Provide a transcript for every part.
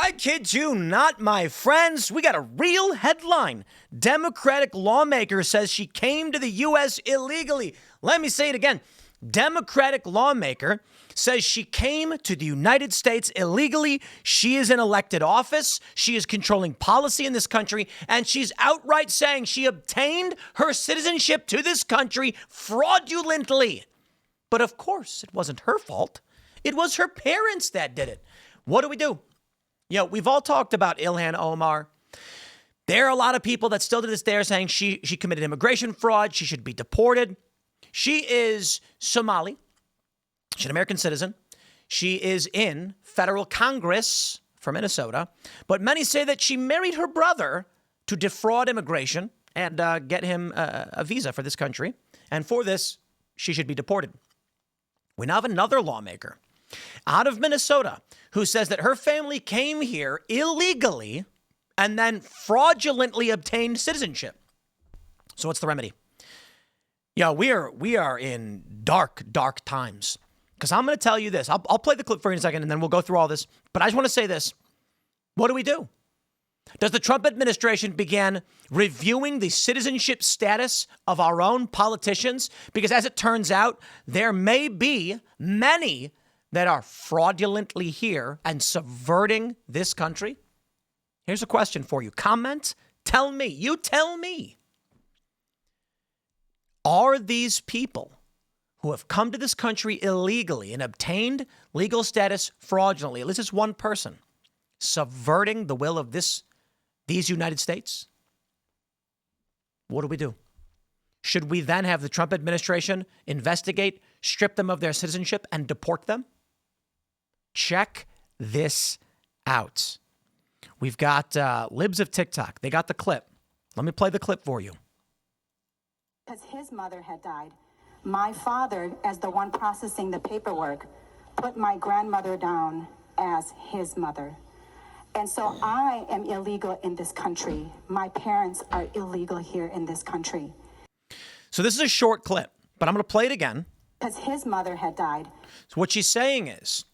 I kid you not, my friends. We got a real headline. Democratic lawmaker says she came to the U.S. illegally. Let me say it again. Democratic lawmaker says she came to the United States illegally. She is in elected office. She is controlling policy in this country. And she's outright saying she obtained her citizenship to this country fraudulently. But of course, it wasn't her fault. It was her parents that did it. What do? You know, we've all talked about Ilhan Omar. There are a lot of people that still to this day are saying she committed immigration fraud. She should be deported. She is Somali. She's an American citizen. She is in federal Congress for Minnesota. But many say that she married her brother to defraud immigration and get him a visa for this country. And for this, she should be deported. We now have another lawmaker out of Minnesota who says that her family came here illegally and then fraudulently obtained citizenship. So what's the remedy? Yeah, we are in dark times. Because I'm going to tell you this. I'll play the clip for you in a second, and then we'll go through all this. But I just want to say this. What do? Does the Trump administration begin reviewing the citizenship status of our own politicians? Because as it turns out, there may be many that are fraudulently here and subverting this country. Here's a question for you. Comment. Tell me. You tell me. Are these people who have come to this country illegally and obtained legal status fraudulently, at least it's one person, subverting the will of these United States? What do? Should we then have the Trump administration investigate, strip them of their citizenship, and deport them? Check this out. We've got Libs of TikTok. They got the clip. Let me play the clip for you. Because his mother had died. My father, as the one processing the paperwork, put my grandmother down as his mother. And so I am illegal in this country. My parents are illegal here in this country. So this is a short clip, but I'm going to play it again. Because his mother had died. So what she's saying is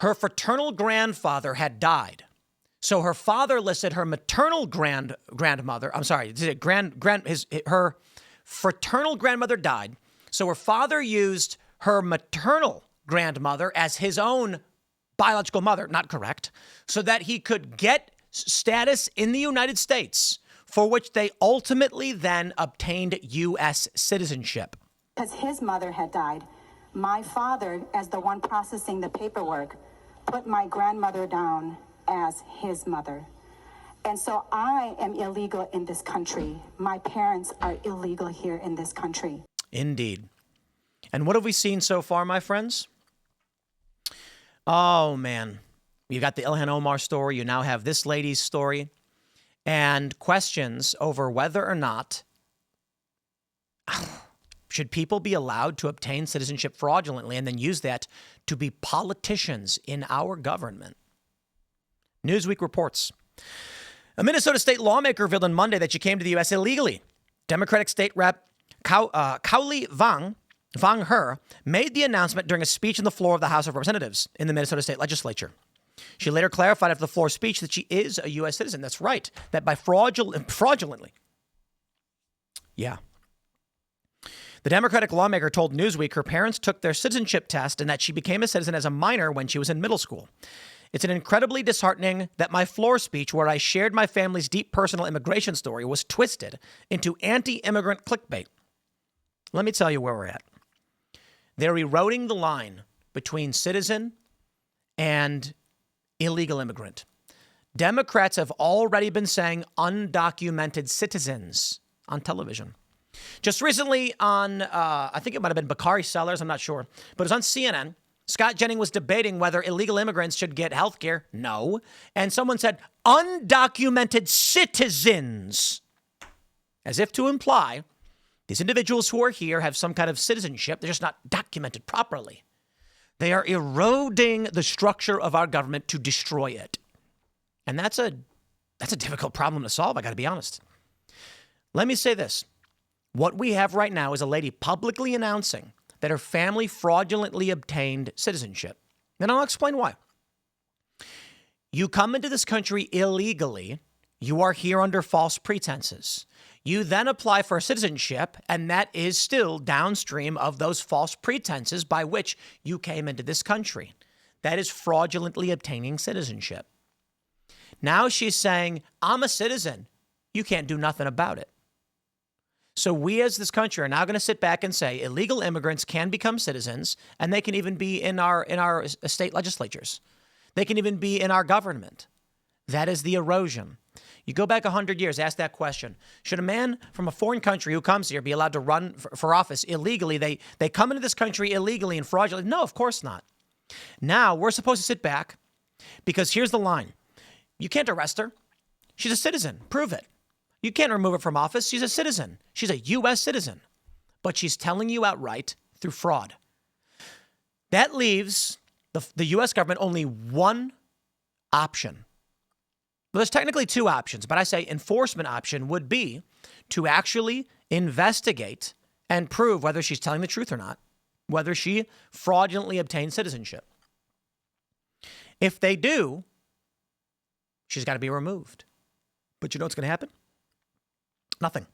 her fraternal grandfather had died. So her father listed her maternal grandmother. I'm sorry, her fraternal grandmother died. So her father used her maternal grandmother as his own biological mother, not correct, so that he could get status in the United States, for which they ultimately then obtained U.S. citizenship. Because his mother had died, my father, as the one processing the paperwork, put my grandmother down as his mother. And so I am illegal in this country. My parents are illegal here in this country. Indeed. And what have we seen so far, my friends? Oh, man. You got the Ilhan Omar story. You now have this lady's story. And questions over whether or not should people be allowed to obtain citizenship fraudulently and then use that to be politicians in our government. Newsweek reports. A Minnesota state lawmaker revealed on Monday that she came to the U.S. illegally. Democratic State Rep Kaohly Her made the announcement during a speech on the floor of the House of Representatives in the Minnesota State Legislature. She later clarified after the floor speech that she is a U.S. citizen. That's right. That by fraudulently. Yeah. The Democratic lawmaker told Newsweek her parents took their citizenship test and that she became a citizen as a minor when she was in middle school. It's an incredibly disheartening that my floor speech, where I shared my family's deep personal immigration story, was twisted into anti-immigrant clickbait. Let me tell you where we're at. They're eroding the line between citizen and illegal immigrant. Democrats have already been saying undocumented citizens on television. Just recently on, I think it might have been Bakari Sellers, I'm not sure, but it was on CNN. Scott Jennings was debating whether illegal immigrants should get health care. No. And someone said undocumented citizens, as if to imply these individuals who are here have some kind of citizenship. They're just not documented properly. They are eroding the structure of our government to destroy it. And that's a difficult problem to solve, I got to be honest. Let me say this. What we have right now is a lady publicly announcing that her family fraudulently obtained citizenship. And I'll explain why. You come into this country illegally. You are here under false pretenses. You then apply for citizenship, and that is still downstream of those false pretenses by which you came into this country. That is fraudulently obtaining citizenship. Now she's saying, I'm a citizen. You can't do nothing about it. So we as this country are now going to sit back and say illegal immigrants can become citizens, and they can even be in our state legislatures. They can even be in our government. That is the erosion. You go back 100 years, ask that question. Should a man from a foreign country who comes here be allowed to run for office illegally? They come into this country illegally and fraudulently. No, of course not. Now we're supposed to sit back because here's the line. You can't arrest her. She's a citizen. Prove it. You can't remove her from office. She's a citizen. She's a U.S. citizen. But she's telling you outright through fraud. That leaves the U.S. government only one option. Well, there's technically two options, but I say enforcement option would be to actually investigate and prove whether she's telling the truth or not, whether she fraudulently obtained citizenship. If they do, she's got to be removed. But you know what's going to happen? Nothing.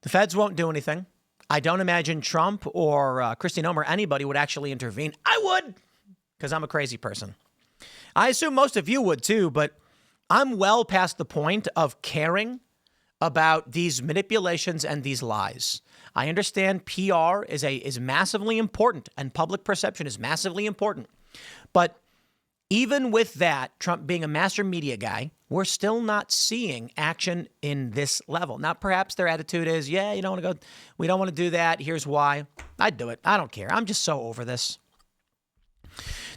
The feds won't do anything. I don't imagine Trump or Kristi Noem or anybody would actually intervene. I would, because I'm a crazy person. I assume most of you would too, but I'm well past the point of caring about these manipulations and these lies. I understand PR is massively important and public perception is massively important. But even with that, Trump being a master media guy, we're still not seeing action in this level. Now, perhaps their attitude is, we don't want to do that. Here's why. I'd do it. I don't care. I'm just so over this.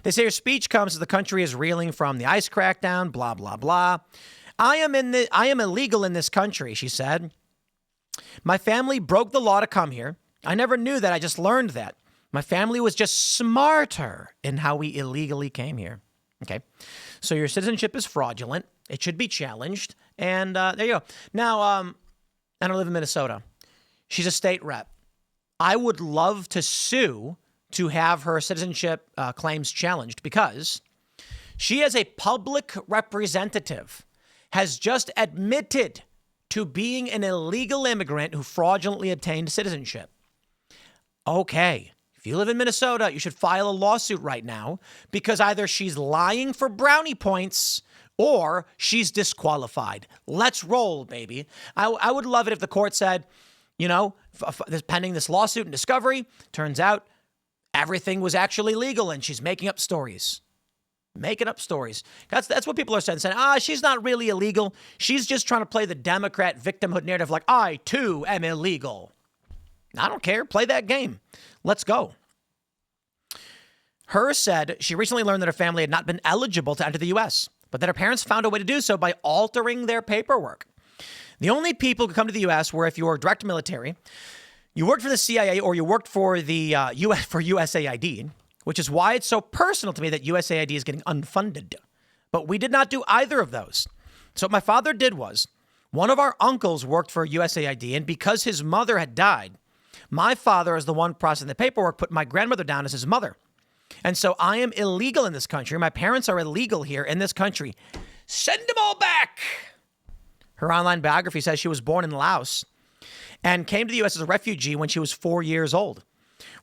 They say her speech comes as the country is reeling from the ICE crackdown, blah, blah, blah. I am illegal in this country, she said. My family broke the law to come here. I never knew that. I just learned that. My family was just smarter in how we illegally came here. Okay. So your citizenship is fraudulent. It should be challenged. And there you go. Now, and I live in Minnesota. She's a state rep. I would love to sue to have her citizenship claims challenged because she, as a public representative, has just admitted to being an illegal immigrant who fraudulently obtained citizenship. Okay, if you live in Minnesota, you should file a lawsuit right now because either she's lying for brownie points or she's disqualified. Let's roll, baby. I would love it if the court said, pending this lawsuit and discovery, turns out everything was actually legal and she's making up stories. Making up stories. That's what people are saying. She's not really illegal. She's just trying to play the Democrat victimhood narrative like, I, too, am illegal. I don't care. Play that game. Let's go. Her said she recently learned that her family had not been eligible to enter the U.S., but that her parents found a way to do so by altering their paperwork. The only people who come to the U.S. were if you were direct military, you worked for the CIA, or you worked for the USAID, which is why it's so personal to me that USAID is getting unfunded. But we did not do either of those. So what my father did was, one of our uncles worked for USAID, and because his mother had died, my father, as the one processing the paperwork, put my grandmother down as his mother. And so I am illegal in this country. My parents are illegal here in this country. Send them all back. Her online biography says she was born in Laos and came to the U.S. as a refugee when she was 4 years old.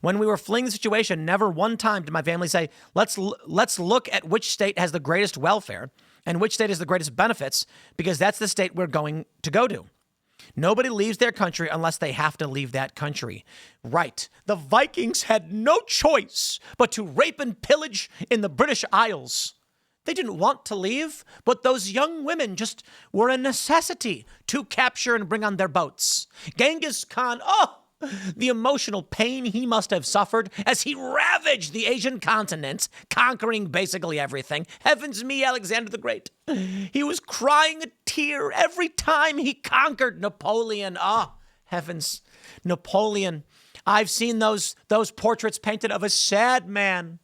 When we were fleeing the situation, never one time did my family say, let's look at which state has the greatest welfare and which state has the greatest benefits, because that's the state we're going to go to. Nobody leaves their country unless they have to leave that country. Right. The Vikings had no choice but to rape and pillage in the British Isles. They didn't want to leave, but those young women just were a necessity to capture and bring on their boats. Genghis Khan, the emotional pain he must have suffered as he ravaged the Asian continent, conquering basically everything. Heavens me, Alexander the Great. He was crying a tear every time he conquered Napoleon. Heavens, Napoleon. I've seen those portraits painted of a sad man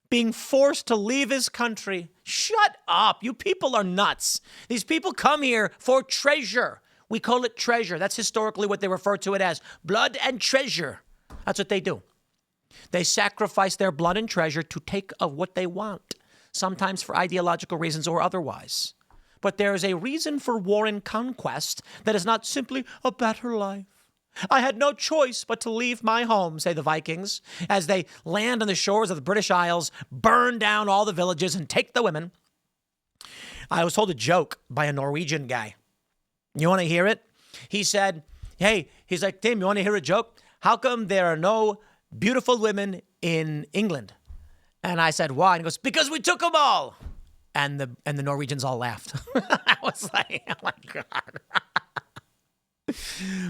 being forced to leave his country. Shut up. You people are nuts. These people come here for treasure. We call it treasure. That's historically what they refer to it as. Blood and treasure. That's what they do. They sacrifice their blood and treasure to take of what they want. sometimes for ideological reasons or otherwise. But there is a reason for war and conquest that is not simply a better life. I had no choice but to leave my home, say the Vikings, as they land on the shores of the British Isles, burn down all the villages, and take the women. I was told a joke by a Norwegian guy. You want to hear it? He said, hey, he's like, Tim, you want to hear a joke? How come there are no beautiful women in England? And I said, why? And he goes, because we took them all. And the Norwegians all laughed. I was like, oh my God.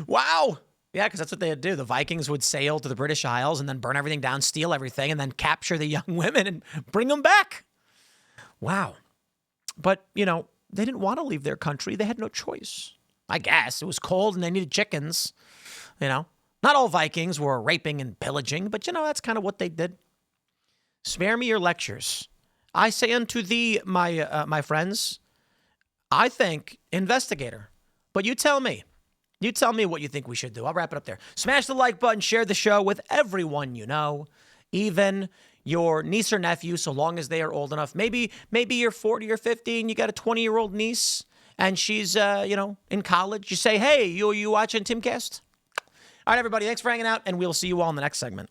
Wow. Yeah, because that's what they'd do. The Vikings would sail to the British Isles and then burn everything down, steal everything, and then capture the young women and bring them back. Wow. But, they didn't want to leave their country. They had no choice. I guess. It was cold and they needed chickens. Not all Vikings were raping and pillaging, but, that's kind of what they did. Spare me your lectures. I say unto thee, my friends, I think investigator. But you tell me. You tell me what you think we should do. I'll wrap it up there. Smash the like button, share the show with everyone you know, even your niece or nephew, so long as they are old enough. Maybe you're 40 or 50 and you got a 20-year-old niece and she's, in college. You say, hey, you watching Timcast? All right, everybody, thanks for hanging out, and we'll see you all in the next segment.